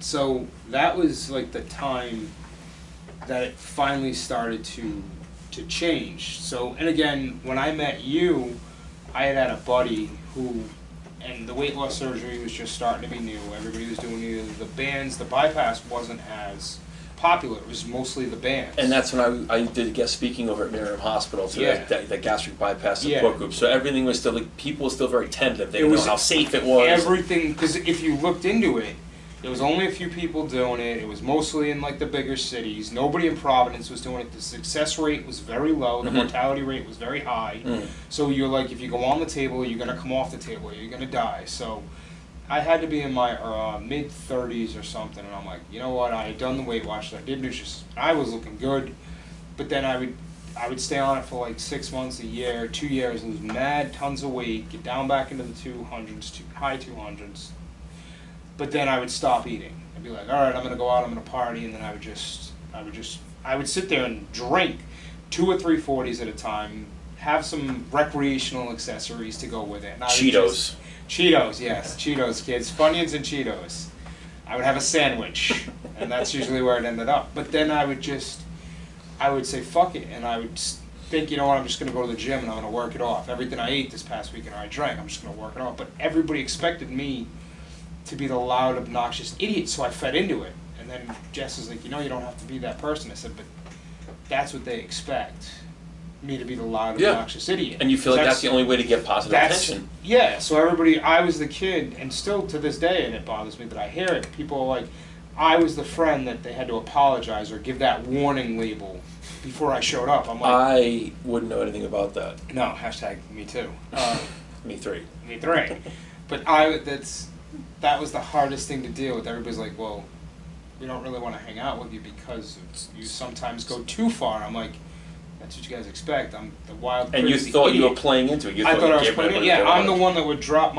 So that was like the time that it finally started to change. So, and again, when I met you, I had a buddy who, and the weight loss surgery was just starting to be new. Everybody was doing either the bands. The bypass wasn't as popular. It was mostly the bands. And that's when I did guest speaking over at Miriam Hospital to the gastric bypass support group. So everything was still, like, people were still very tentative. They didn't know how safe it was. Everything, because if you looked into it, there was only a few people doing it. It was mostly in like the bigger cities. Nobody in Providence was doing it. The success rate was very low. The mortality rate was very high. So you're like, if you go on the table, you're going to come off the table. You're going to die. So I had to be in my mid-30s or something, and I'm like, you know what? I had done the Weight Watchers. I did nutrition. I was looking good, but then I would stay on it for like 6 months, a year, 2 years, lose mad tons of weight, get down back into the 200s, high 200s. But then I would stop eating. I'd be like, all right, I'm gonna go out, I'm gonna party, and then I would sit there and drink 2 or 3 40s at a time, have some recreational accessories to go with it. And Cheetos. Cheetos, yes, Cheetos, kids, Funyuns and Cheetos. I would have a sandwich, and that's usually where it ended up. But then I would say fuck it, and I would think, you know what, I'm just gonna go to the gym and I'm gonna work it off. Everything I ate this past weekend, or I drank, I'm just gonna work it off. But everybody expected me to be the loud, obnoxious idiot, so I fed into it. And then Jess was like, you know, you don't have to be that person. I said, but that's what they expect, me to be the loud, obnoxious idiot. And you feel like that's the only way to get positive attention. Yeah, so everybody, I was the kid, and still to this day, and it bothers me that I hear it, people are like, I was the friend that they had to apologize or give that warning label before I showed up. I'm like, I wouldn't know anything about that. No, hashtag me too. Me three. Me three. But that was the hardest thing to deal with. Everybody's like, well, we don't really want to hang out with you because you sometimes go too far. I'm like, that's what you guys expect. I'm the wild, crazy And you thought idiot. you were playing into it. I thought I was playing it. Yeah, I'm the one that would drop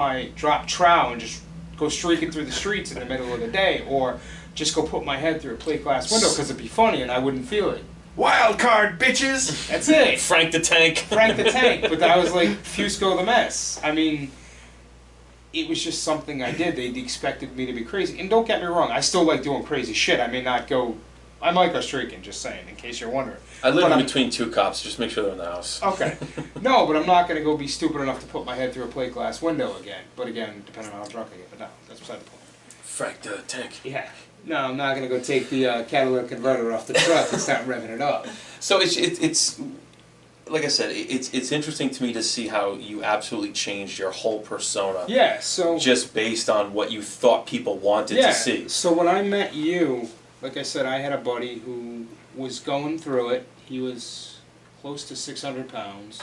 trow and just go streaking through the streets in the middle of the day, or just go put my head through a plate glass window because it'd be funny and I wouldn't feel it. Wild card, bitches! That's it. Frank the Tank. Frank the Tank. But I was like Fusco the Mess. I mean, it was just something I did. They expected me to be crazy. And don't get me wrong, I still like doing crazy shit. I may not go... I might go streaking, just saying, in case you're wondering. I live in between 2 cops. Just make sure they're in the house. Okay. No, but I'm not going to go be stupid enough to put my head through a plate glass window again. But again, depending on how drunk I get. But no, that's beside the point. Frank the Tank. Yeah. No, I'm not going to go take the catalytic converter off the truck and start revving it up. So it's like I said, it's interesting to me to see how you absolutely changed your whole persona. Yeah, so... Just based on what you thought people wanted to see. So when I met you, like I said, I had a buddy who was going through it. He was close to 600 pounds.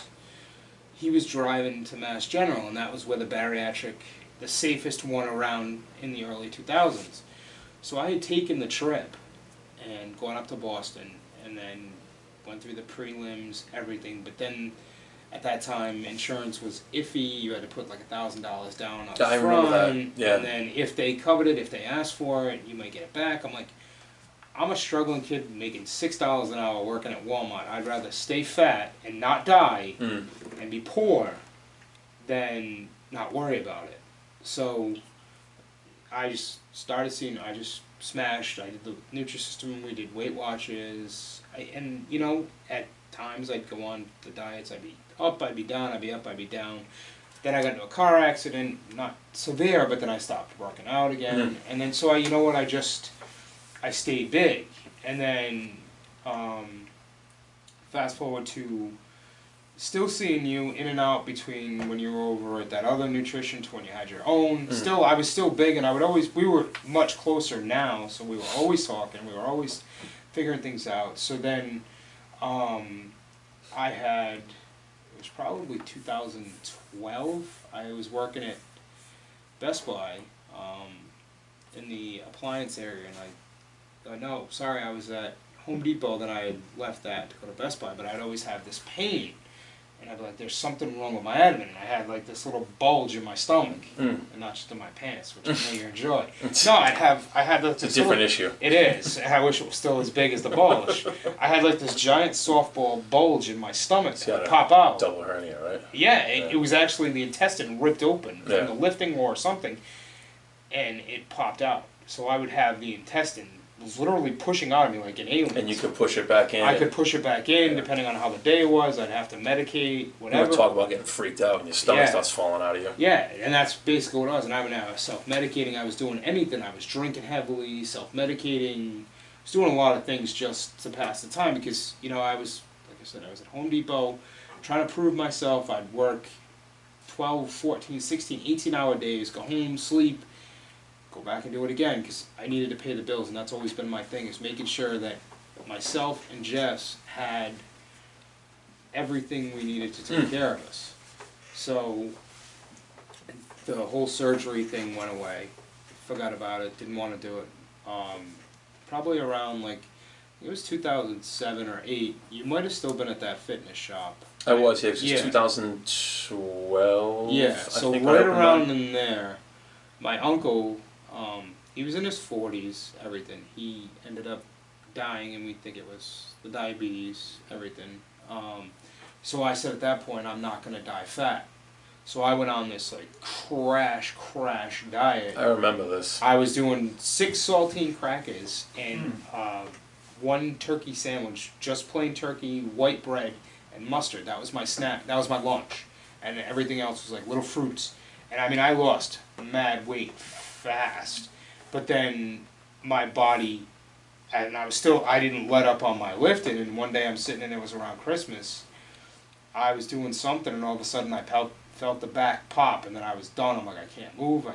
He was driving to Mass General, and that was where the safest one around in the early 2000s. So I had taken the trip and gone up to Boston, and then went through the prelims, everything. But then at that time, insurance was iffy. You had to put like $1,000 down up front. Remember that. Yeah. And then if they covered it, if they asked for it, you might get it back. I'm like, I'm a struggling kid making $6 an hour working at Walmart. I'd rather stay fat and not die and be poor than not worry about it. So I just started seeing, I just smashed. I did the Nutrisystem, we did Weight Watchers. And, you know, at times I'd go on the diets. I'd be up, I'd be down, I'd be up, I'd be down. Then I got into a car accident, not severe, but then I stopped working out again. And then so you know what, I stayed big. And then fast forward to still seeing you in and out between when you were over at that other nutrition to when you had your own. Still, I was still big, and we were much closer now, so we were always talking, we were always figuring things out. So then it was probably 2012, I was working at Best Buy in the appliance area, and no, sorry, I was at Home Depot, then I had left that to go to Best Buy, but I'd always have this pain. And I'd be like, there's something wrong with my abdomen. And I had like this little bulge in my stomach, and not just in my pants, which I know you enjoy. No, I had It's a different issue. It is. I wish it was still as big as the bulge. I had like this giant softball bulge in my stomach that would pop out. Double hernia, right? Yeah, it was actually the intestine ripped open from the lifting or something, and it popped out. So I would have the intestine was literally pushing out of me like an alien. And you could push it back in. I could push it back in, depending on how the day was. I'd have to medicate, whatever. You talk about getting freaked out and your stomach starts falling out of you. Yeah, and that's basically what it was. And I was self-medicating. I was doing anything. I was drinking heavily, self-medicating. I was doing a lot of things just to pass the time because, I was, like I said, I was at Home Depot trying to prove myself. I'd work 12, 14, 16, 18-hour days, go home, sleep, go back and do it again because I needed to pay the bills, and that's always been my thing, is making sure that myself and Jess had everything we needed to take care of us. So the whole surgery thing went away. Forgot about it, didn't want to do it. Probably around it was 2007 or 8. You might have still been at that fitness shop. I was, yeah. It was 2012. Yeah, so right around in there, my uncle, he was in his 40s, everything. He ended up dying, and we think it was the diabetes, everything. So I said at that point, I'm not going to die fat. So I went on this crash diet. I remember this. I was doing 6 saltine crackers and 1 turkey sandwich, just plain turkey, white bread, and mustard. That was my snack. That was my lunch. And everything else was little fruits. And I lost mad weight fast. But then my body, and I didn't let up on my lifting. And one day I'm sitting and it was around Christmas. I was doing something and all of a sudden I felt the back pop, and then I was done. I'm like, I can't move.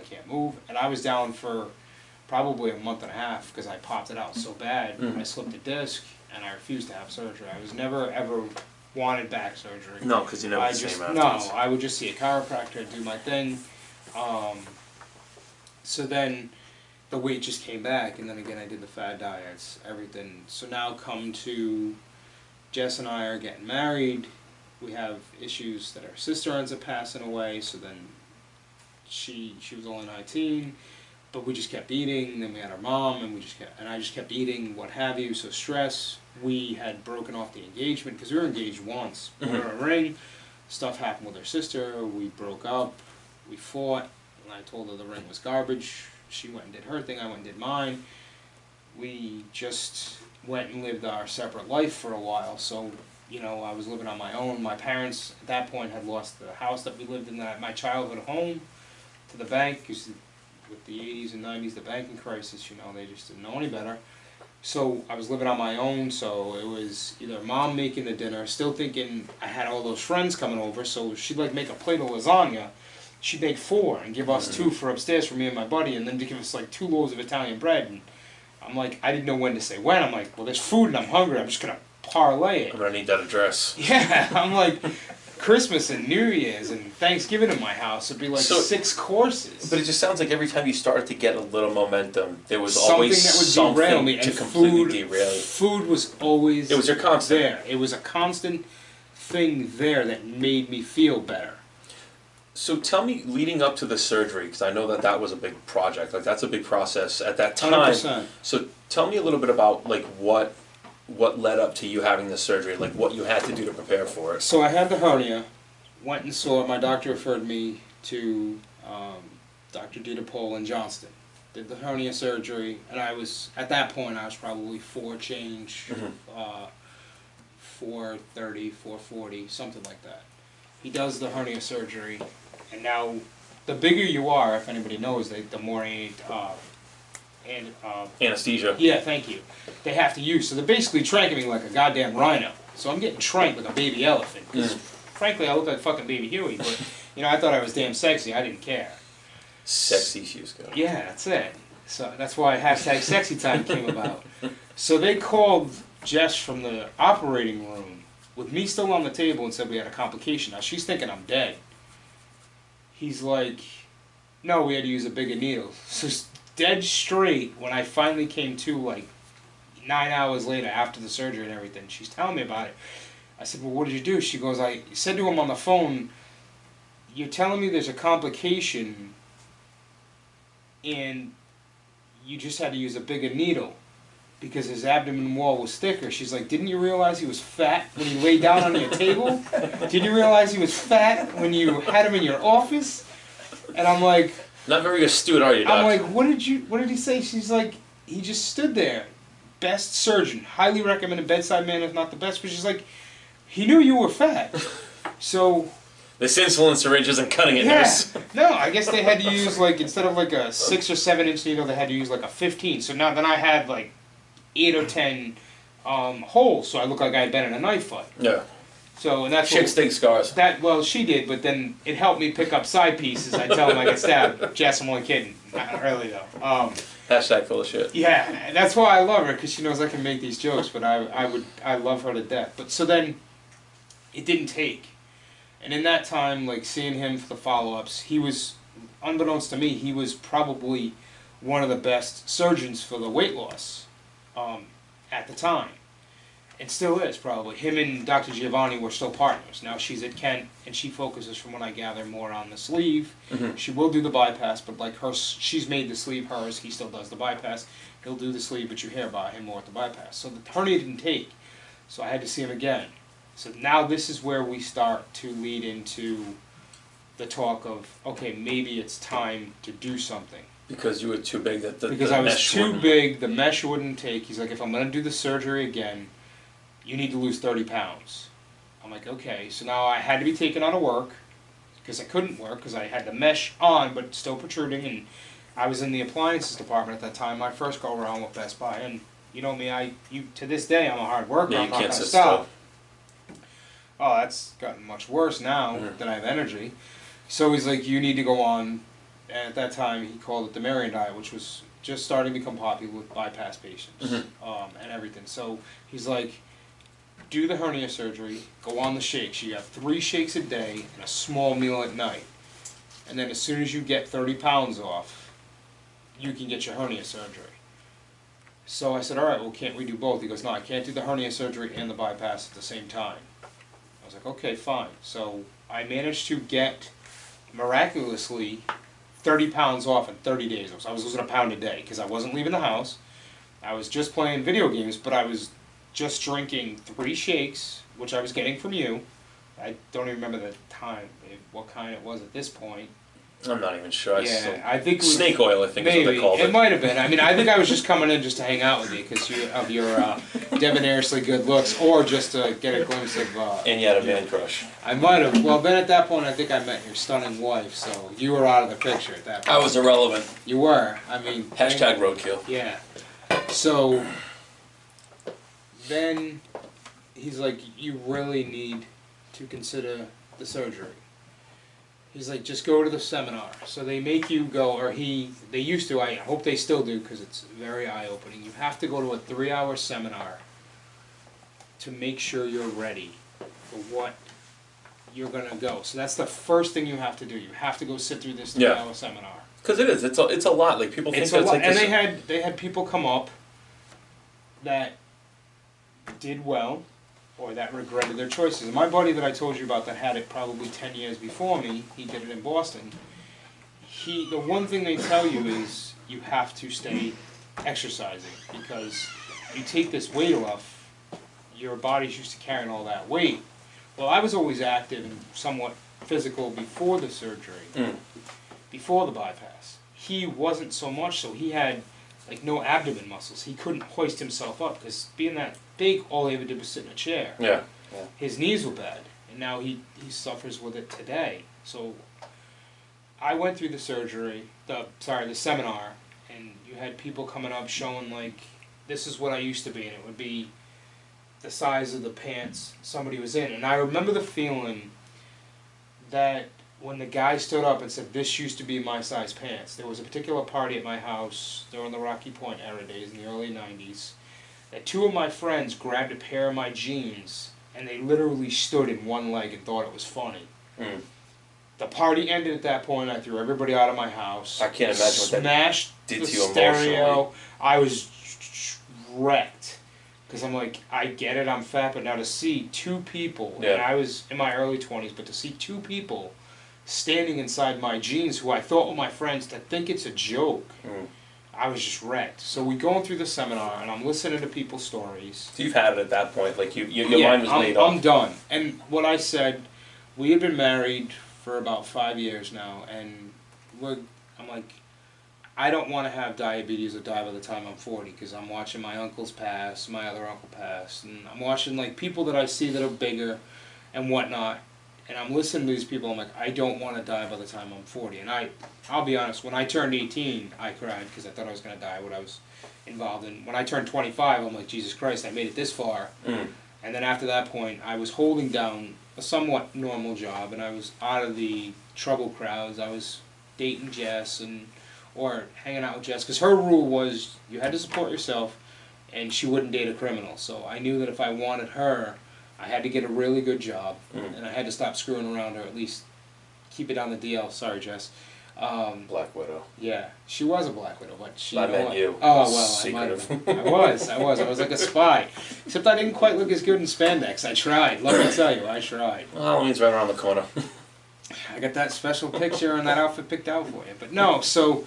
And I was down for probably a month and a half because I popped it out so bad. I slipped a disc and I refused to have surgery. I was never ever wanted back surgery. No, because you never the same afterwards. No, I would just see a chiropractor, do my thing. So then the weight just came back, and then again I did the fad diets, everything. So now come to Jess and I are getting married. We have issues that our sister ends up passing away, so then she was only 19, but we just kept eating. Then we had our mom, and I just kept eating, what have you. So stress. We had broken off the engagement because we were engaged once. We were in a ring. Stuff happened with her sister. We broke up. We fought, and I told her the ring was garbage. She went and did her thing. I went and did mine. We just went and lived our separate life for a while. So, I was living on my own. My parents, at that point, had lost the house that we lived in, my childhood home, to the bank. Because with the 80s and 90s, the banking crisis, they just didn't know any better. So I was living on my own, so it was either mom making the dinner, still thinking I had all those friends coming over, so she'd make a plate of lasagna. She'd make 4 and give us 2 for upstairs for me and my buddy, and then to give us 2 loaves of Italian bread. And I'm I didn't know when to say when. I'm well, there's food and I'm hungry. I'm just going to parlay it. I'm going to need that address. Yeah, I'm Christmas and New Year's and Thanksgiving in my house would be 6 courses. But it just sounds like every time you started to get a little momentum, there was something always that would something derail me, to and completely derail you. Food was always It was your constant. there. It was a constant thing there that made me feel better. So tell me, leading up to the surgery, because I know that was a big project. That's a big process at that time. 100%. So tell me a little bit about what led up to you having the surgery, what you had to do to prepare for it. So I had the hernia, went and saw it. My doctor referred me to Dr. Dieter Pohl in Johnston. Did the hernia surgery, and at that point I was probably 4 change, 430, 440, something like that. He does the hernia surgery, and now the bigger you are, if anybody knows, the more anesthesia. Yeah, thank you. They have to use. So they're basically tranking me like a goddamn rhino. So I'm getting tranked like a baby elephant. Because frankly, I look like fucking Baby Huey. But I thought I was damn sexy. I didn't care. Sexy Fusco. Yeah, that's it. So that's why #SexyTime came about. So they called Jess from the operating room with me still on the table and said we had a complication. Now she's thinking I'm dead. He's like, no, we had to use a bigger needle. So dead straight, when I finally came to 9 hours later after the surgery and everything, she's telling me about it. I said, well, what did you do? She goes, I said to him on the phone, you're telling me there's a complication and you just had to use a bigger needle because his abdomen wall was thicker. She's like, didn't you realize he was fat when he laid down on your table? Did you realize he was fat when you had him in your office? And I'm like, Not very astute, are you, Doc? I'm like, what did he say? She's like, he just stood there. Best surgeon. Highly recommended bedside manner, if not the best. But she's like, he knew you were fat. So... This insulin syringe isn't cutting it, nurse. No, I guess they had to use, like, instead of like a 6 or 7 inch needle, they had to use like a 15. So now then I had like 8 or 10 holes, so I looked like I had been in a knife fight. Yeah. So, and that's Chicks dig scars. Well, she did, but then it helped me pick up side pieces. I tell them I get stabbed. Jess, I'm only kidding. Not really, though. Hashtag full of shit. Yeah, that's why I love her, because she knows I can make these jokes, but I love her to death. But so then, it didn't take. And in that time, like, seeing him for the follow-ups, he was, unbeknownst to me, he was probably one of the best surgeons for the weight loss at the time. It still is, probably. Him and Dr. Giovanni were still partners. Now she's at Kent, and she focuses, from what I gather, more on the sleeve. Mm-hmm. She will do the bypass, but like she's made the sleeve hers. He still does the bypass. He'll do the sleeve, but you hear about him more at the bypass. So the hernia didn't take. So I had to see him again. So now this is where we start to lead into the talk of, okay, maybe it's time to do something. Because you were too big that because I was too big, the mesh wouldn't take. He's like, if I'm going to do the surgery again, you need to lose 30 pounds. I'm like, okay. So now I had to be taken out of work because I couldn't work because I had the mesh on but still protruding, and I was in the appliances department at that time, my first go around with Best Buy, and you know me, to this day I'm a hard worker. Yeah, I'm not going to stop. Oh, that's gotten much worse now that I have energy. So he's like, you need to go on, and at that time he called it the Marion diet, which was just starting to become popular with bypass patients and everything. So he's like, do the hernia surgery, go on the shakes. You have 3 shakes a day and a small meal at night. And then as soon as you get 30 pounds off, you can get your hernia surgery. So I said, all right, well, can't we do both? He goes, no, I can't do the hernia surgery and the bypass at the same time. I was like, okay, fine. So I managed to get, miraculously, 30 pounds off in 30 days. I was losing a pound a day because I wasn't leaving the house. I was just playing video games, but I was just drinking 3 shakes, which I was getting from you. I don't even remember the time, what kind it was at this point. I'm not even sure. Yeah, I think it was, snake oil, I think maybe. Is what they called it. It might have been. I mean, I think I was just coming in just to hang out with you because of your debonairishly good looks, or just to get a glimpse of... and you had a man crush. I might have. Well, then at that point, I think I met your stunning wife, so you were out of the picture at that point. I was irrelevant. You were. I mean... Hashtag roadkill. Yeah. So... Then he's like, you really need to consider the surgery. He's like, just go to the seminar. So they make you go, or they used to, I hope they still do because it's very eye-opening. You have to go to a 3-hour seminar to make sure you're ready for what you're going to go. So that's the first thing you have to do. You have to go sit through this 3-hour seminar. Because it is. It's a lot. Like people think it's that's a lot. like and this. they had people come up that did well, or that regretted their choices. And my buddy that I told you about that had it probably 10 years before me, he did it in Boston. The one thing they tell you is you have to stay exercising because you take this weight off, your body's used to carrying all that weight. Well, I was always active and somewhat physical before the surgery, before the bypass. He wasn't so much, so he had like no abdomen muscles. He couldn't hoist himself up because being that big, all he ever did was sit in a chair. Yeah. His knees were bad, and now he suffers with it today. So I went through the the seminar, and you had people coming up showing like, this is what I used to be, and it would be the size of the pants somebody was in. And I remember the feeling that when the guy stood up and said, this used to be my size pants. There was a particular party at my house during the Rocky Point era days in the early 90s that 2 of my friends grabbed a pair of my jeans and they literally stood in one leg and thought it was funny. The party ended at that point. I threw everybody out of my house. I can't imagine what that smashed did the to you stereo. emotionally. I was wrecked. Because I'm like, I get it, I'm fat, but now to see 2 people, and I was in my early 20s, but to see 2 people standing inside my jeans who I thought were my friends, to think it's a joke, I was just wrecked. So we going through the seminar, and I'm listening to people's stories. So you've had it at that point, like your mind was made up. I'm done. And what I said, we had been married for about 5 years now, and I'm like, I don't want to have diabetes or die by the time I'm 40, because I'm watching my uncles pass, my other uncle pass, and I'm watching like people that I see that are bigger and whatnot, and I'm listening to these people. I'm like, I don't want to die by the time I'm 40. And I'll be honest, when I turned 18, I cried because I thought I was going to die. What I was involved in. When I turned 25, I'm like, Jesus Christ, I made it this far. And then after that point, I was holding down a somewhat normal job, and I was out of the trouble crowds. I was dating Jess or hanging out with Jess, because her rule was you had to support yourself, and she wouldn't date a criminal. So I knew that if I wanted her, I had to get a really good job, and I had to stop screwing around, or at least keep it on the DL. Sorry, Jess. Black Widow. Yeah, she was a Black Widow, but she. I meant you. Oh well, I was like a spy, except I didn't quite look as good in spandex. I tried. Let me tell you, I tried. Well, Halloween's right around the corner. I got that special picture and that outfit picked out for you. But no, so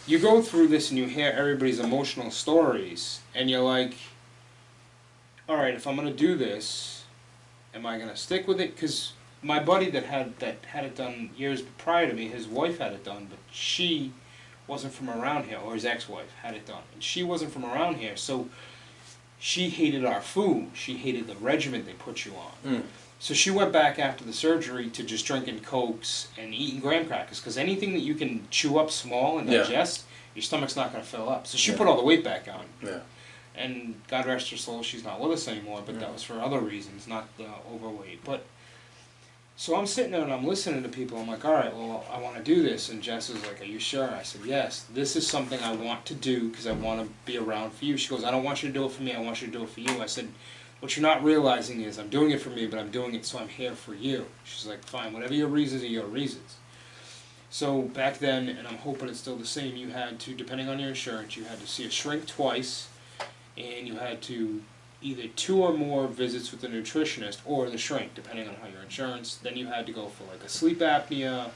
you go through this and you hear everybody's emotional stories, and you're like, all right, if I'm going to do this, am I going to stick with it? Because my buddy that had it done years prior to me, his wife had it done, but she wasn't from around here, or his ex-wife had it done, and she wasn't from around here, so she hated our food. She hated the regimen they put you on. So she went back after the surgery to just drinking Cokes and eating graham crackers, because anything that you can chew up small and digest, your stomach's not going to fill up. So she put all the weight back on. Yeah. And God rest her soul, she's not with us anymore, but that was for other reasons, not overweight. But so I'm sitting there and I'm listening to people. I'm like, all right, well, I want to do this. And Jess is like, are you sure? I said, yes, this is something I want to do because I want to be around for you. She goes, I don't want you to do it for me, I want you to do it for you. I said, what you're not realizing is I'm doing it for me, but I'm doing it so I'm here for you. She's like, fine, whatever your reasons are your reasons. So back then, and I'm hoping it's still the same, you had to, depending on your insurance, you had to see a shrink twice, and you had to either 2 or more visits with a nutritionist or the shrink, depending on how your insurance. Then you had to go for like a sleep apnea,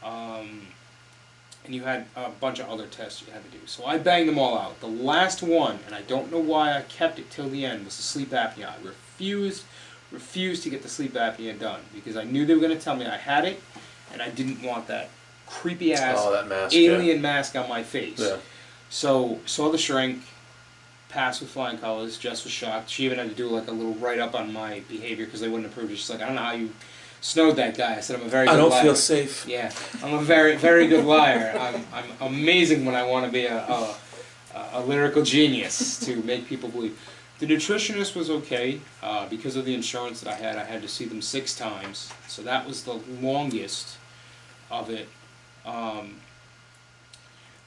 and you had a bunch of other tests you had to do. So I banged them all out. The last one, and I don't know why I kept it till the end, was the sleep apnea. I refused to get the sleep apnea done because I knew they were going to tell me I had it, and I didn't want that creepy ass alien mask on my face. Yeah. So saw the shrink, passed with flying colors. Jess was shocked. She even had to do like a little write up on my behavior because they wouldn't approve it. She's like, I don't know how you snowed that guy. I said, I'm a very good liar. I don't feel safe. Yeah, I'm a very, very good liar. I'm amazing when I want to be a lyrical genius to make people believe. The nutritionist was okay because of the insurance that I had to see them 6 times. So that was the longest of it.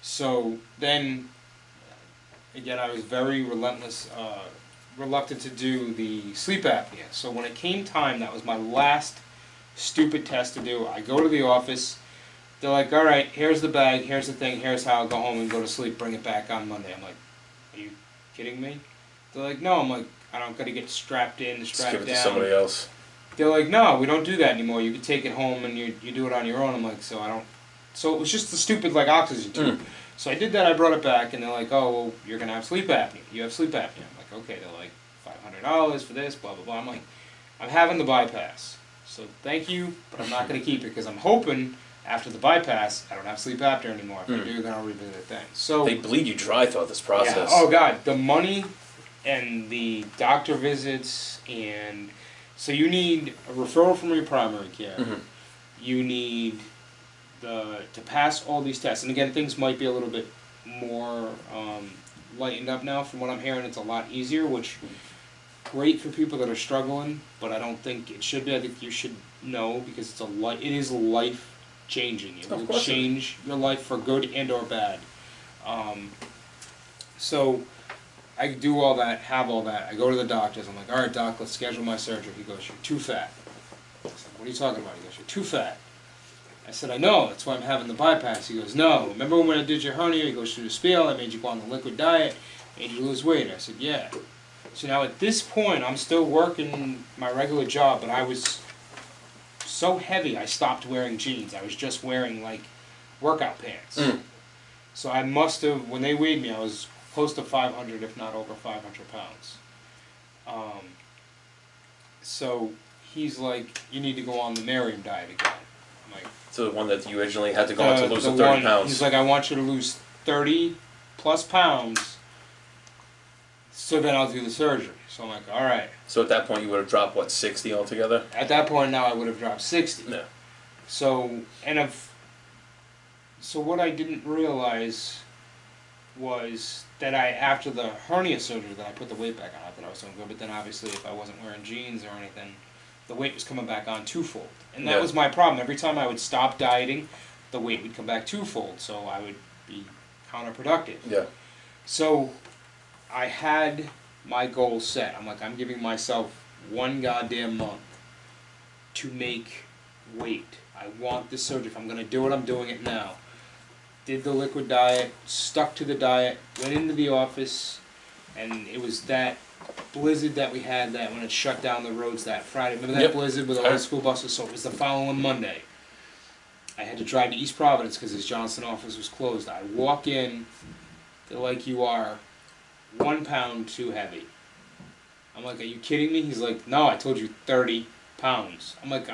So then, again, I was very reluctant to do the sleep apnea. So when it came time, that was my last stupid test to do. I go to the office. They're like, all right, here's the bag, here's the thing, here's how I'll go home and go to sleep, bring it back on Monday. I'm like, are you kidding me? They're like, no. I'm like, I don't got to get strapped in, strapped down. Just give it to somebody else. They're like, no, we don't do that anymore. You can take it home and you do it on your own. I'm like, so I don't. So it was just the stupid like oxygen tube. So I did that. I brought it back, and they're like, oh, well, you're gonna have sleep apnea. You have sleep apnea. I'm like, okay. They're like, $500 for this, blah blah blah. I'm like, I'm having the bypass. So thank you, but I'm not going to keep it because I'm hoping after the bypass I don't have sleep apnea anymore. If I do, then I'll revisit things. So they bleed you dry throughout this process. Yeah. Oh God, the money and the doctor visits, and so you need a referral from your primary care. You need to pass all these tests, and again, things might be a little bit more lightened up now. From what I'm hearing, it's a lot easier, which. Great for people that are struggling, but I don't think it should be. I think you should know because it is life changing. It will change your life for good and or bad. So I do all that, have all that. I go to the doctors. I'm like, all right, doc, let's schedule my surgery. He goes, you're too fat. I said, what are you talking about? He goes, you're too fat. I said, I know. That's why I'm having the bypass. He goes, no. Remember when I did your hernia? He goes through the spiel. I made you go on the liquid diet, made you lose weight. I said, yeah. So now at this point, I'm still working my regular job, but I was so heavy I stopped wearing jeans. I was just wearing like workout pants. So I must have, when they weighed me, I was close to 500, if not over 500 pounds. So he's like, you need to go on the Miriam diet again. I'm like, so the one that you originally had to go on to lose the 30 pounds. He's like, I want you to lose 30 plus pounds, so then I'll do the surgery. So I'm like, all right. So at that point, you would have dropped, what, 60 altogether? At that point, now I would have dropped 60. Yeah. So, so what I didn't realize was that after the hernia surgery, that I put the weight back on. I thought I was doing good, but then obviously if I wasn't wearing jeans or anything, the weight was coming back on twofold. And that was my problem. Every time I would stop dieting, the weight would come back twofold, so I would be counterproductive. Yeah. So I had my goal set. I'm like, I'm giving myself one goddamn month to make weight. I want this surgery. If I'm going to do it, I'm doing it now. Did the liquid diet, stuck to the diet, went into the office, and it was that blizzard that we had that when it shut down the roads that Friday. Remember that blizzard with all the school buses? So it was the following Monday. I had to drive to East Providence because his Johnson office was closed. I walk in, they're like, you are 1 pound too heavy. I'm like, are you kidding me? He's like, no, I told you 30 pounds. I'm like,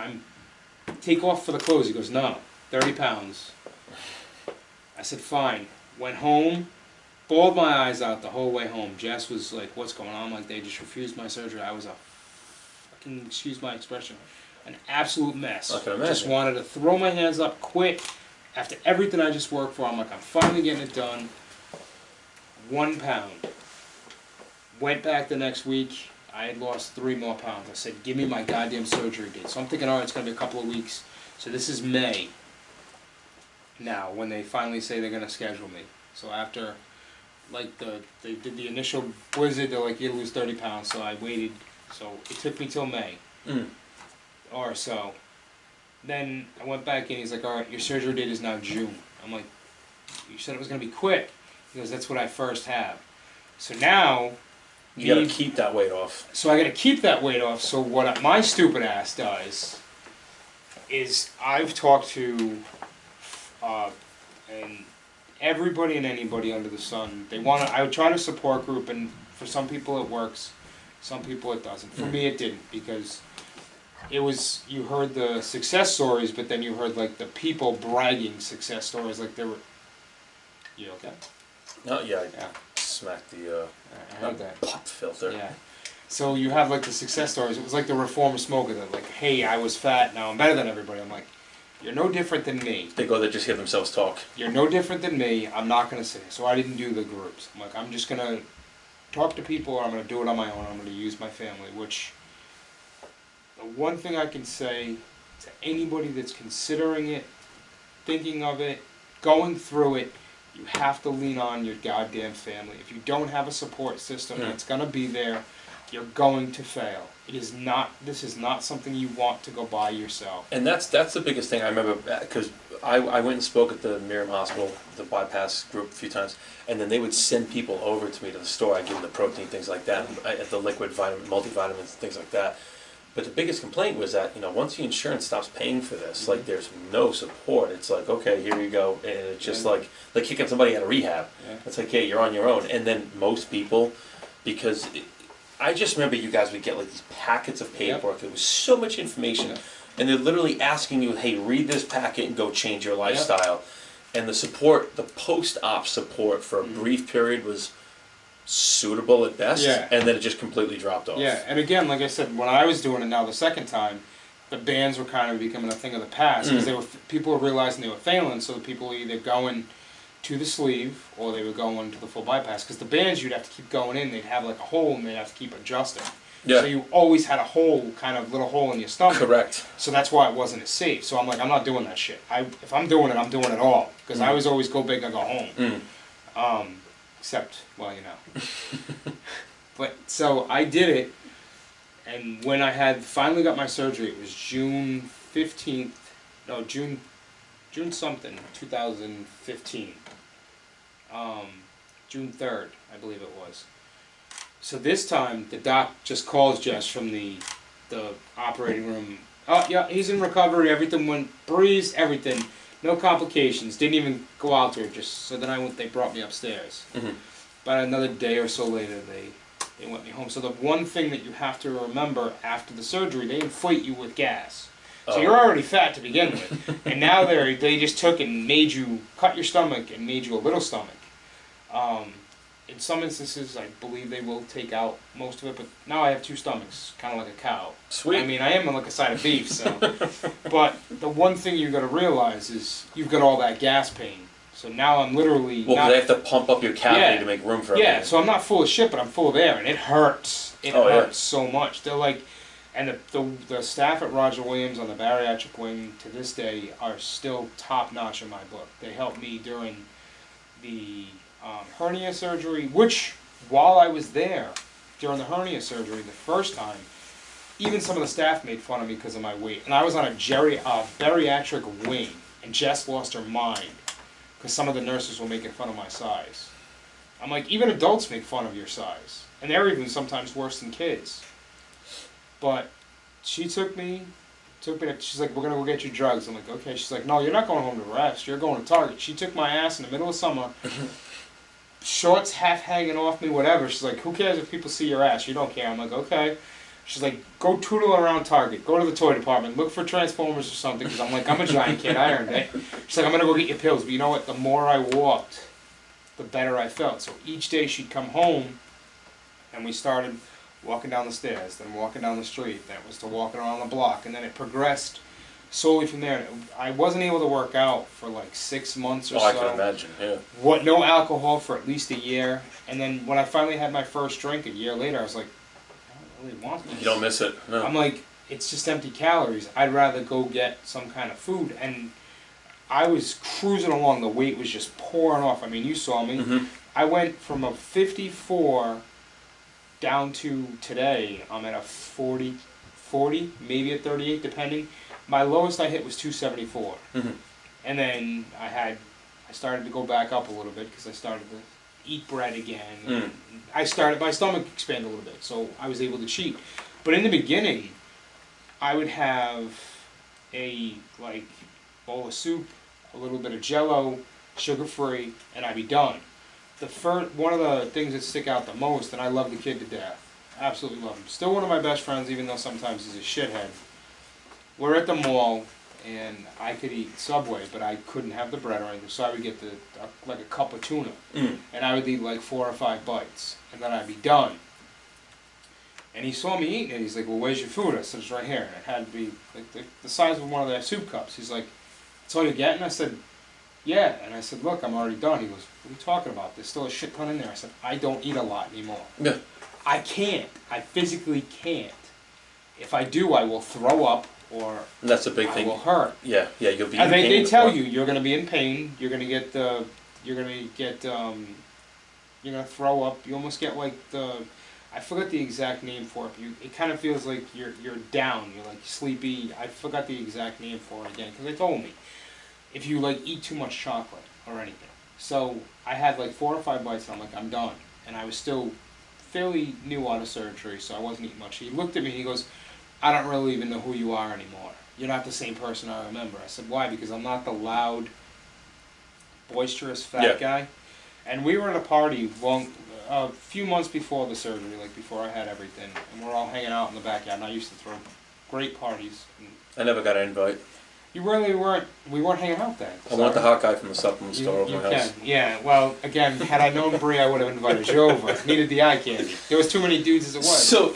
take off for the clothes. He goes, no, 30 pounds. I said, fine. Went home, bawled my eyes out the whole way home. Jess was like, what's going on? I'm like, they just refused my surgery. I was a fucking, excuse my expression, an absolute mess. I can imagine. Just wanted to throw my hands up, quit. After everything I just worked for, I'm like, I'm finally getting it done. 1 pound. Went back the next week. I had lost 3 more pounds. I said, give me my goddamn surgery date. So I'm thinking, all right, it's going to be a couple of weeks. So this is May now when they finally say they're going to schedule me. So after, like, they did the initial blizzard, they're like, you lose 30 pounds. So I waited. So it took me till May or so. Then I went back in. He's like, all right, your surgery date is now June. I'm like, you said it was going to be quick. He goes, that's what I first have. So now... You got to keep that weight off. So I got to keep that weight off. So what my stupid ass does is I've talked to and everybody and anybody under the sun. They want to. I would try to support group, and for some people it works, some people it doesn't. For me it didn't, because it was, you heard the success stories, but then you heard like the people bragging success stories, like they were. You okay? No, yeah. Smack the I heard that pop filter. Yeah. So you have like the success stories. It was like the reformer smoker that like, hey, I was fat, now I'm better than everybody. I'm like, you're no different than me. They go there just hear themselves talk. You're no different than me. I'm not gonna say. So I didn't do the groups. I'm like, I'm just gonna talk to people, or I'm gonna do it on my own. I'm gonna use my family. Which the one thing I can say to anybody that's considering it, thinking of it, going through it, you have to lean on your goddamn family. If you don't have a support system that's going to be there, you're going to fail. It is not. This is not something you want to go by yourself. And that's the biggest thing I remember, because I went and spoke at the Miriam Hospital, the bypass group, a few times, and then they would send people over to me to the store. I'd give them the protein, things like that, and the liquid vitamin, multivitamins, things like that. But the biggest complaint was that, once the insurance stops paying for this, like, there's no support. It's like, okay, here you go. And it's just like kicking somebody out of rehab. Yeah. It's like, hey, you're on your own. And then most people, because I just remember you guys would get like these packets of paperwork. There was so much information. And they're literally asking you, hey, read this packet and go change your lifestyle. And the support, the post-op support for a brief period was suitable at best, and then it just completely dropped off. Yeah, and again, like I said, when I was doing it now the second time, the bands were kind of becoming a thing of the past, because people were realizing they were failing, so the people were either going to the sleeve or they were going to the full bypass, because the bands you'd have to keep going in, they'd have like a hole and they'd have to keep adjusting. Yeah. So you always had a hole, kind of little hole in your stomach. Correct. So that's why it wasn't as safe. So I'm like, I'm not doing that shit. If I'm doing it all, because I was always go big or go home. Except, well, But, so I did it, and when I had finally got my surgery, it was June 15th, no, June something, 2015. June 3rd, I believe it was. So this time, the doc just calls Jess from the operating room. Oh, yeah, he's in recovery, everything went, breeze, everything. No complications. Didn't even go out to her. So then they brought me upstairs. About another day or so later, they went me home. So the one thing that you have to remember after the surgery, they inflate you with gas. So you're already fat to begin with. And now they just took and made you cut your stomach and made you a little stomach. In some instances, I believe they will take out most of it, but now I have two stomachs, kind of like a cow. Sweet. I mean, I am like a side of beef, so. But the one thing you've got to realize is you've got all that gas pain. So now I'm literally Well, not, they have to pump up your cavity to make room for everything. yeah, so I'm not full of shit, but I'm full of air, and it hurts. It hurts so much. They're like, and the staff at Roger Williams on the bariatric wing to this day are still top notch in my book. They helped me during the hernia surgery, which while I was there during the hernia surgery the first time, even some of the staff made fun of me because of my weight. And I was on a bariatric wing, and Jess lost her mind because some of the nurses were making fun of my size. I'm like, even adults make fun of your size, and they're even sometimes worse than kids. But she took me to, she's like, we're going to go get you drugs. I'm like, okay. She's like, no, you're not going home to rest. You're going to Target. She took my ass in the middle of summer, shorts half hanging off me, whatever. She's like, who cares if people see your ass? You don't care. I'm like, okay. She's like, go toodle around Target. Go to the toy department. Look for Transformers or something. Because I'm like, I'm a giant kid. I earned it. She's like, I'm going to go get your pills. But you know what? The more I walked, the better I felt. So each day she'd come home, and we started walking down the stairs, then walking down the street, then it was to walking around the block, and then it progressed slowly from there. I wasn't able to work out for like 6 months or so. I can imagine, yeah. No alcohol for at least a year, and then when I finally had my first drink a year later, I was like, I don't really want this. You don't miss it, no. I'm like, it's just empty calories. I'd rather go get some kind of food, and I was cruising along. The weight was just pouring off. I mean, you saw me. Mm-hmm. I went from a 54 down to today, I'm at a 40, maybe a 38, depending. My lowest I hit was 274. Mm-hmm. And then I started to go back up a little bit because I started to eat bread again. My stomach expanded a little bit, so I was able to cheat. But in the beginning, I would have a bowl of soup, a little bit of Jell-O, sugar-free, and I'd be done. One of the things that stick out the most, and I love the kid to death, absolutely love him. Still one of my best friends, even though sometimes he's a shithead. We're at the mall, and I could eat Subway, but I couldn't have the bread or anything, so I would get like a cup of tuna, and I would eat like 4 or 5 bites, and then I'd be done. And he saw me eating it. He's like, "Well, where's your food?" I said, "It's right here." And it had to be like the size of one of their soup cups. He's like, "That's all you're getting?" I said, "Yeah." And I said, "Look, I'm already done." He goes, "What are you talking about? There's still a shit ton in there." I said, "I don't eat a lot anymore. Yeah. I can't. I physically can't. If I do, I will throw up or And that's a big thing. I will hurt." Yeah, you'll be in And pain. they tell you you're going to be in pain. You're going to you're going to throw up. You almost get like I forgot the exact name for it. It kind of feels like you're down. You're like sleepy. I forgot the exact name for it again because they told me if you like eat too much chocolate or anything. So I had like 4 or 5 bites and I'm like, I'm done. And I was still fairly new out of surgery, so I wasn't eating much. He looked at me and he goes, "I don't really even know who you are anymore. You're not the same person I remember." I said, "Why?" "Because I'm not the loud, boisterous fat guy." And we were at a party a few months before the surgery, like before I had everything, and we're all hanging out in the backyard, and I used to throw great parties. I never got an invite. You really weren't, we weren't hanging out then. I want the hot guy from the supplement store over my house. Yeah, well, again, had I known Bree, I would have invited you over. Needed the eye candy. There was too many dudes as it was. So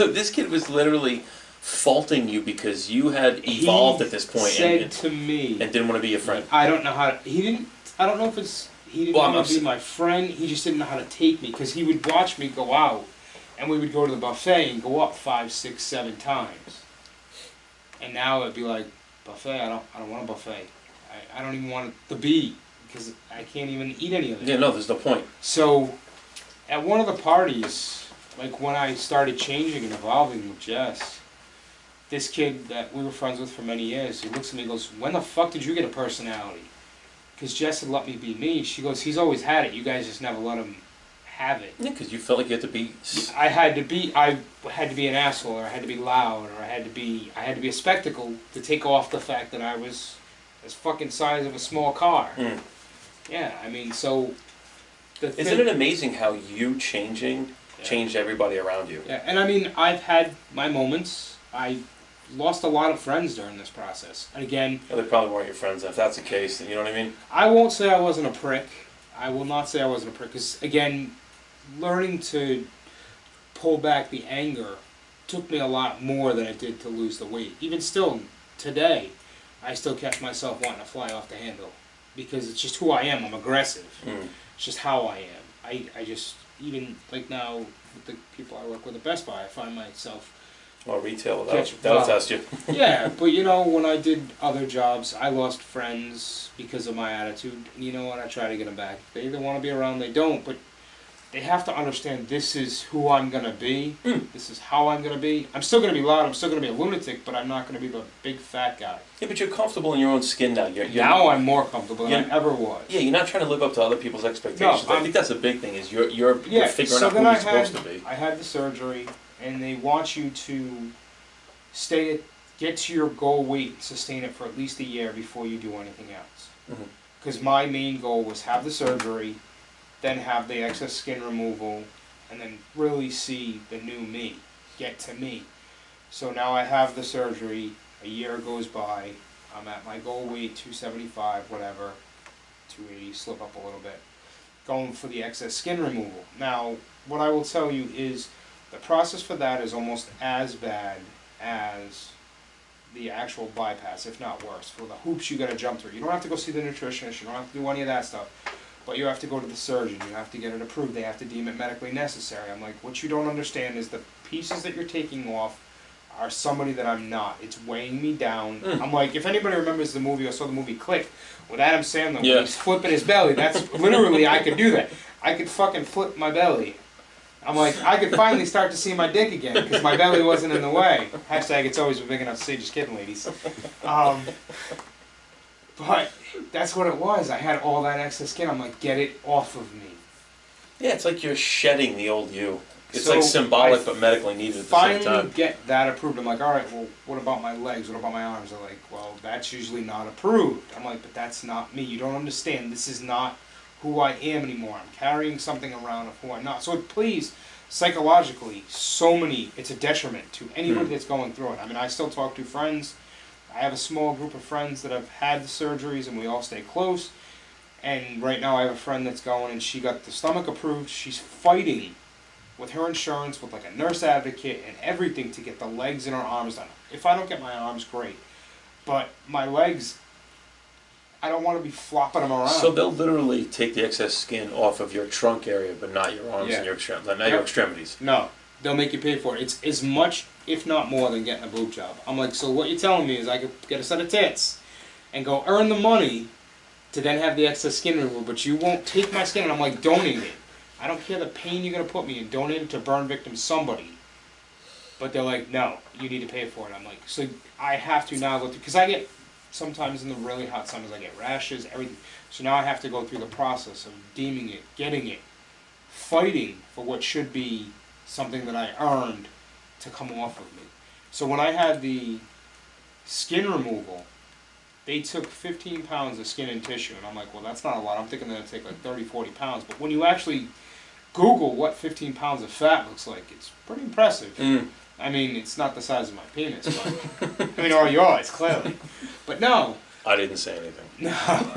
this kid was literally faulting you because you had evolved at this point said to me, and didn't want to be your friend. I don't know how to, I don't know if he didn't want to be my friend, he just didn't know how to take me, because he would watch me go out, and we would go to the buffet and go up 5, 6, 7 times. And now it'd be like, buffet, I don't want a buffet. I don't even want it to be, because I can't even eat any of it. Yeah, no, there's no point. So, at one of the parties, like when I started changing and evolving with Jess, this kid that we were friends with for many years, he looks at me and goes, "When the fuck did you get a personality?" Because Jess had let me be me. She goes, "He's always had it. You guys just never let him have it." Yeah, because you felt like you had to be. I had to be an asshole, or I had to be loud, or I had to be a spectacle to take off the fact that I was as fucking size of a small car. Yeah, I mean, so. Isn't it amazing how you changed everybody around you? Yeah, and I mean, I've had my moments. I lost a lot of friends during this process. And again, Well, they probably weren't your friends. If that's the case, then you know what I mean? I won't say I wasn't a prick. I will not say I wasn't a prick, because again, learning to pull back the anger took me a lot more than it did to lose the weight. Even still, today, I still catch myself wanting to fly off the handle, because it's just who I am. I'm aggressive. It's just how I am. I just, even like now with the people I work with at Best Buy, I find myself... Well, retail, that'll test you. Yeah, but you know, when I did other jobs, I lost friends because of my attitude. And you know what? I try to get them back. If they either want to be around, they don't. But they have to understand this is who I'm going to be. This is how I'm going to be. I'm still going to be loud. I'm still going to be a lunatic, but I'm not going to be the big fat guy. Yeah, but you're comfortable in your own skin now. Now I'm more comfortable than I ever was. Yeah, you're not trying to live up to other people's expectations. No, I think that's a big thing, is you're Yeah, figuring so out who then you're I supposed to be. I had the surgery, and they want you to get to your goal weight and sustain it for at least a year before you do anything else. Because my main goal was have the surgery, then have the excess skin removal, and then really see the new me, get to me. So now I have the surgery, a year goes by, I'm at my goal weight, 275, whatever, 280, slip up a little bit, going for the excess skin removal. Now, what I will tell you is the process for that is almost as bad as the actual bypass, if not worse, for the hoops you got to jump through. You don't have to go see the nutritionist, you don't have to do any of that stuff, but you have to go to the surgeon, you have to get it approved, they have to deem it medically necessary. I'm like, what you don't understand is the pieces that you're taking off are somebody that I'm not. It's weighing me down. I'm like, if anybody remembers the movie, or saw the movie Click, with Adam Sandler, when he's flipping his belly, that's literally, I could do that. I could fucking flip my belly. I'm like, I could finally start to see my dick again, because my belly wasn't in the way. Hashtag, it's always been big enough to say, just kidding, ladies. But that's what it was. I had all that excess skin. I'm like, get it off of me. Yeah, it's like you're shedding the old you. It's So like symbolic but medically needed at the same time. Finally get that approved. I'm like, all right, well, what about my legs? What about my arms? They're like, well, that's usually not approved. I'm like, but that's not me. You don't understand. This is not who I am anymore. I'm carrying something around of who I'm not. So it plays psychologically it's a detriment to anybody that's going through it. I mean, I still talk to friends. I have a small group of friends that have had the surgeries, and we all stay close. And right now I have a friend that's going, and she got the stomach approved. She's fighting with her insurance, with like a nurse advocate and everything, to get the legs and her arms done. If I don't get my arms, great. But my legs, I don't want to be flopping them around. So they'll literally take the excess skin off of your trunk area, but not your arms and your your extremities. No, they'll make you pay for it. It's as much, if not more, than getting a boob job. I'm like, so what you're telling me is I could get a set of tits and go earn the money to then have the excess skin removed, but you won't take my skin, and I'm like, donate it. I don't care the pain you're going to put me in. Donate it to burn victim somebody. But they're like, no, you need to pay for it. I'm like, so I have to now go through, because I get, sometimes in the really hot summers, I get rashes, everything. So now I have to go through the process of deeming it, getting it, fighting for what should be something that I earned to come off of me. So when I had the skin removal, they took 15 pounds of skin and tissue, and I'm like, well, that's not a lot. I'm thinking they're going to take like 30, 40 pounds. But when you actually Google what 15 pounds of fat looks like, it's pretty impressive. I mean, it's not the size of my penis, but I mean, or yours, clearly. But no. I didn't say anything. No,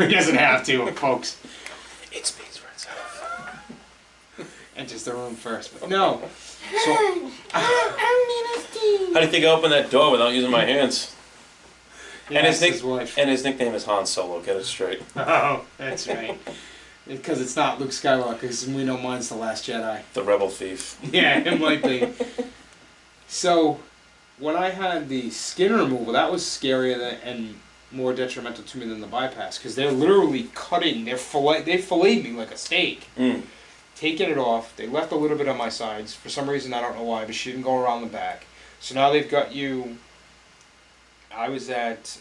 he doesn't have to, folks. It speaks for itself. Enters the room first, but no. So, how do you think I opened that door without using my hands? And his wife. And his nickname is Han Solo. Get it straight. Oh, that's right. Because it's not Luke Skywalker, because we know mine's the Last Jedi. The rebel thief. Yeah, it might be. So, when I had the skin removal, that was scarier and more detrimental to me than the bypass, because they're literally cutting, they filleted me like a steak. Taking it off, they left a little bit on my sides. For some reason, I don't know why, but she didn't go around the back. So now they've got you... I was at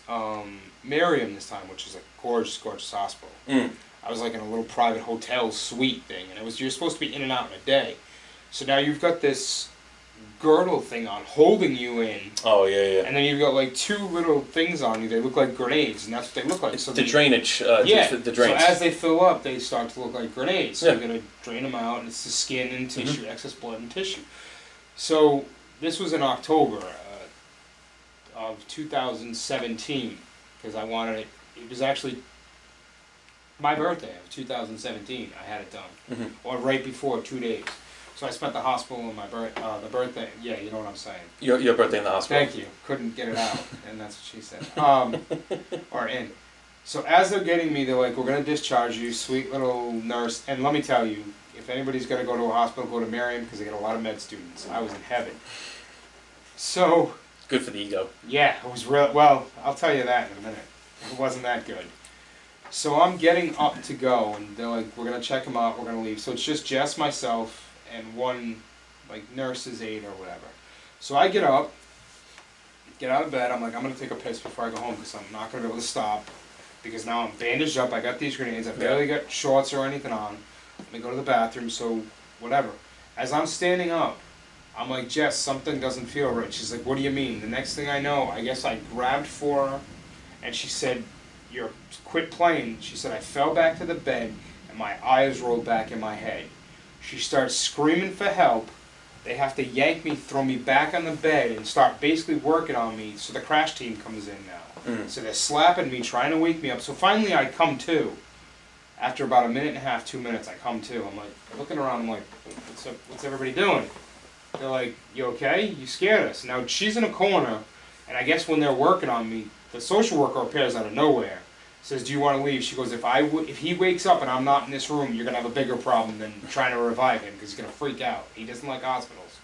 Merriam this time, which is a gorgeous, gorgeous hospital. I was like in a little private hotel suite thing, and you're supposed to be in and out in a day. So now you've got this girdle thing on, holding you in. Oh, yeah. And then you've got like two little things on you. They look like grenades, and that's what they look like. It's so the drainage. The drains. So as they fill up, they start to look like grenades. So you're going to drain them out, and it's the skin and tissue, excess blood and tissue. So this was in October. of 2017, because I wanted it. It was actually my birthday of 2017. I had it done, or right before, 2 days. So I spent the hospital on my the birthday. Yeah, you know what I'm saying. Your birthday in the hospital. Thank you. Couldn't get it out, and that's what she said. Or in. So as they're getting me, they're like, "We're gonna discharge you, sweet little nurse." And let me tell you, if anybody's gonna go to a hospital, go to Miriam, because they get a lot of med students. I was in heaven. So. Good for the ego. Yeah, it was real. Well, I'll tell you that in a minute. It wasn't that good. So I'm getting up to go, and they're like, "We're gonna check him out. We're gonna leave." So it's just Jess, myself, and one like nurse's aide or whatever. So I get up, get out of bed. I'm like, I'm gonna take a piss before I go home because I'm not gonna be able to stop. Because now I'm bandaged up. I got these grenades. I barely got shorts or anything on. Let me go to the bathroom. So whatever. As I'm standing up, I'm like, "Jess, something doesn't feel right." She's like, "What do you mean?" The next thing I know, I guess I grabbed for her, and she said, "You're quit playing." She said, "I fell back to the bed, and my eyes rolled back in my head." She starts screaming for help. They have to yank me, throw me back on the bed, and start basically working on me. So the crash team comes in now. So they're slapping me, trying to wake me up. So finally I come to. After about a minute and a half, 2 minutes, I come to. I'm like, looking around, I'm like, what's up, what's everybody doing? They're like, "You okay? You scared us." Now she's in a corner, and I guess when they're working on me, the social worker appears out of nowhere. Says, "Do you want to leave?" She goes, if he wakes up and I'm not in this room, you're going to have a bigger problem than trying to revive him, because he's going to freak out. He doesn't like hospitals.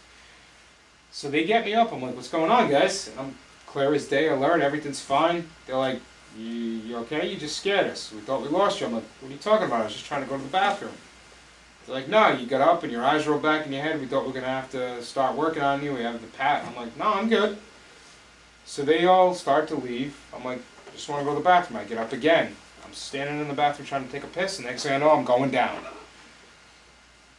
So they get me up. I'm like, "What's going on, guys?" And I'm clear as day, alert, everything's fine. They're like, you okay? You just scared us. We thought we lost you." I'm like, "What are you talking about? I was just trying to go to the bathroom." They're like, "No, you got up and your eyes rolled back in your head. We thought we were going to have to start working on you. We have the pat." I'm like, "No, I'm good." So they all start to leave. I'm like, "I just want to go to the bathroom." I get up again. I'm standing in the bathroom trying to take a piss, and next thing I know, I'm going down.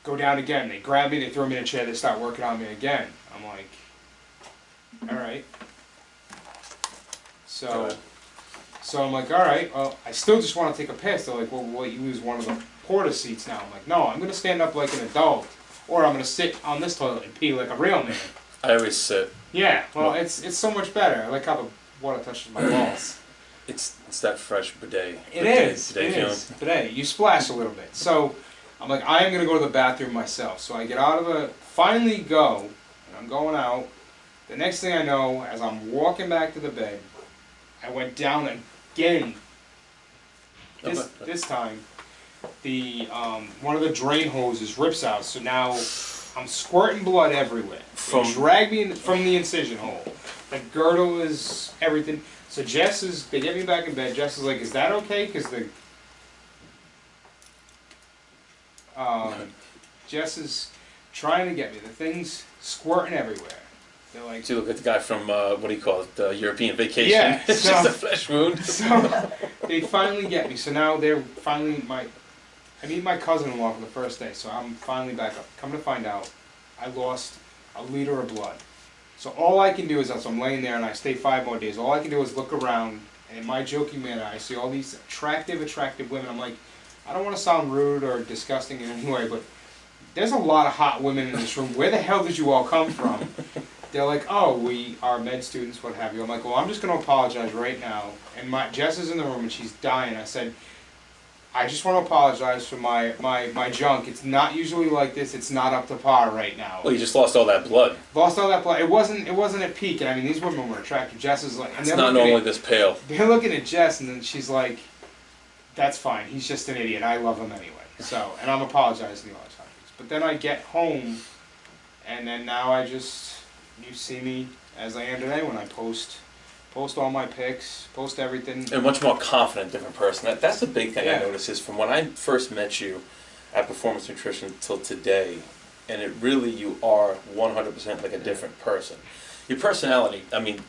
Go down again. They grab me, they throw me in a chair, they start working on me again. I'm like, alright. So I'm like, alright, well, I still just want to take a piss. They're like, "Well, we'll let you use one of the porta seats now." I'm like, "No, I'm going to stand up like an adult, or I'm going to sit on this toilet and pee like a real man." I always sit. Yeah, well, it's so much better. I like how the water touches my balls. It's that fresh bidet. It is. Bidet. You splash a little bit. So I'm like, I am going to go to the bathroom myself. So I get out of the, finally go, and I'm going out. The next thing I know, as I'm walking back to the bed, I went down again. This time, the one of the drain hoses rips out. So now I'm squirting blood everywhere. They drag me from the incision hole. The girdle is everything. So they get me back in bed. Jess is like, "Is that okay?" Because Jess is trying to get me. The thing's squirting everywhere. They're like, so you look at the guy from, what do you call it, European Vacation. Yeah, It's just a flesh wound. So they finally get me. So now they're finally, I meet my cousin-in-law for the first day, so I'm finally back up. Come to find out, I lost a liter of blood. So all I can do is, as I'm laying there and I stay 5 more days, all I can do is look around, and in my joking manner, I see all these attractive women. I'm like, I don't want to sound rude or disgusting in any way, but there's a lot of hot women in this room. Where the hell did you all come from? They're like, "Oh, we are med students, what have you." I'm like, "Well, I'm just going to apologize right now." And Jess is in the room and she's dying. I said, "I just want to apologize for my junk. It's not usually like this. It's not up to par right now." Well, you just lost all that blood. Lost all that blood. It wasn't at peak. And I mean, these women were attractive. Jess is like, and it's not normally this pale. They're looking at Jess, and then she's like, "That's fine. He's just an idiot. I love him anyway." So, and I'm apologizing to all the times. But then I get home, and then now you see me as I am today when I post all my pics, post everything. And much more confident, different person. That's the big thing I notice is from when I first met you at Performance Nutrition till today, and you are 100% like a different person. Your personality, I mean,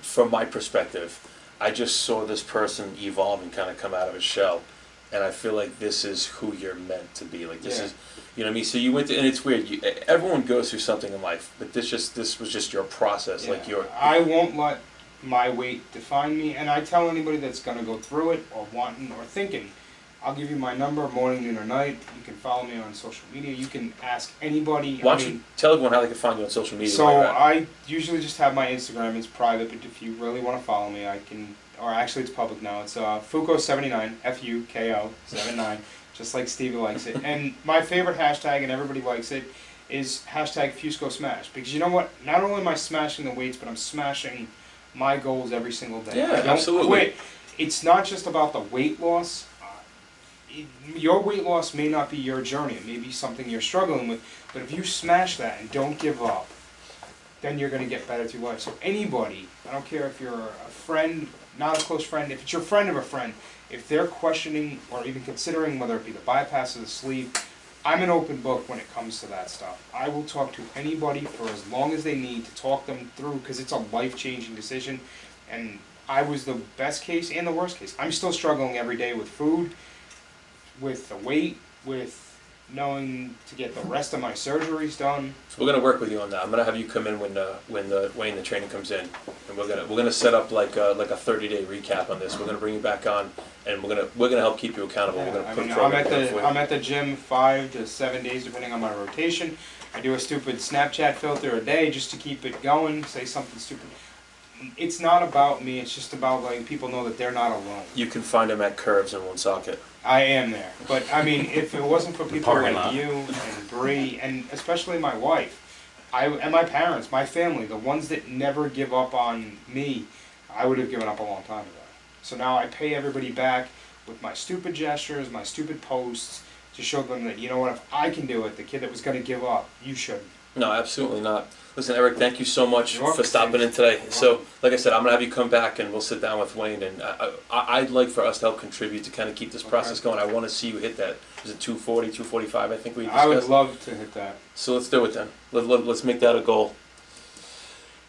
from my perspective, I just saw this person evolve and kind of come out of a shell. And I feel like this is who you're meant to be. Like this is, you know what I mean? So you went to, and it's weird. Everyone goes through something in life, but this was just your process. Yeah. Like I won't let my weight define me, and I tell anybody that's gonna go through it or wanting or thinking, I'll give you my number, morning, noon, or night. You can follow me on social media. You can ask anybody. Why don't you tell everyone how they can find you on social media? So I usually just have my Instagram. It's private, but if you really want to follow me, I can. Or actually, it's public now. It's Fuko79, Fuko 79, just like Stevie likes it. And my favorite hashtag, and everybody likes it, is hashtag Fusco Smash. Because you know what? Not only am I smashing the weights, but I'm smashing my goals every single day. Yeah, I don't absolutely. quit. It's not just about the weight loss. Your weight loss may not be your journey. It may be something you're struggling with. But if you smash that and don't give up, then you're going to get better through life. So anybody, I don't care if you're a friend, not a close friend, if it's your friend of a friend, if they're questioning or even considering whether it be the bypass or the sleeve, I'm an open book when it comes to that stuff. I will talk to anybody for as long as they need to talk them through, because it's a life-changing decision. And I was the best case and the worst case. I'm still struggling every day with food, with the weight, with knowing to get the rest of my surgeries done. So we're gonna work with you on that. I'm gonna have you come in when the training comes in, and we're gonna set up like a 30-day recap on this. We're gonna bring you back on, and we're gonna help keep you accountable. Yeah, We're gonna I put mean, a program together for you. I'm at the gym 5 to 7 days depending on my rotation. I do a stupid Snapchat filter a day just to keep it going. Say something stupid. It's not about me. It's just about letting people know that they're not alone. You can find them at Curves in Woonsocket. I am there. But, I mean, if it wasn't for people parking like lot. you and Bree, and especially my wife, and my parents, my family, the ones that never give up on me, I would have given up a long time ago. So now I pay everybody back with my stupid gestures, my stupid posts, to show them that, you know what, if I can do it, the kid that was going to give up, you shouldn't. No, absolutely not. Listen, Eric, thank you so much You're welcome, for stopping in today. So, like I said, I'm going to have you come back and we'll sit down with Wayne. And I'd like for us to help contribute to kind of keep this process going. I want to see you hit that. Is it 240, 245, I think we discussed? I would love to hit that. So let's do it then. Let's make that a goal.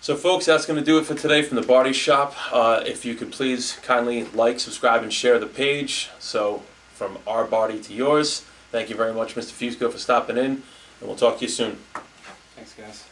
So, folks, that's going to do it for today from the Barty Shop. If you could please kindly like, subscribe, and share the page. So, from our Barty to yours, thank you very much, Mr. Fusco, for stopping in. And we'll talk to you soon. Thanks, guys.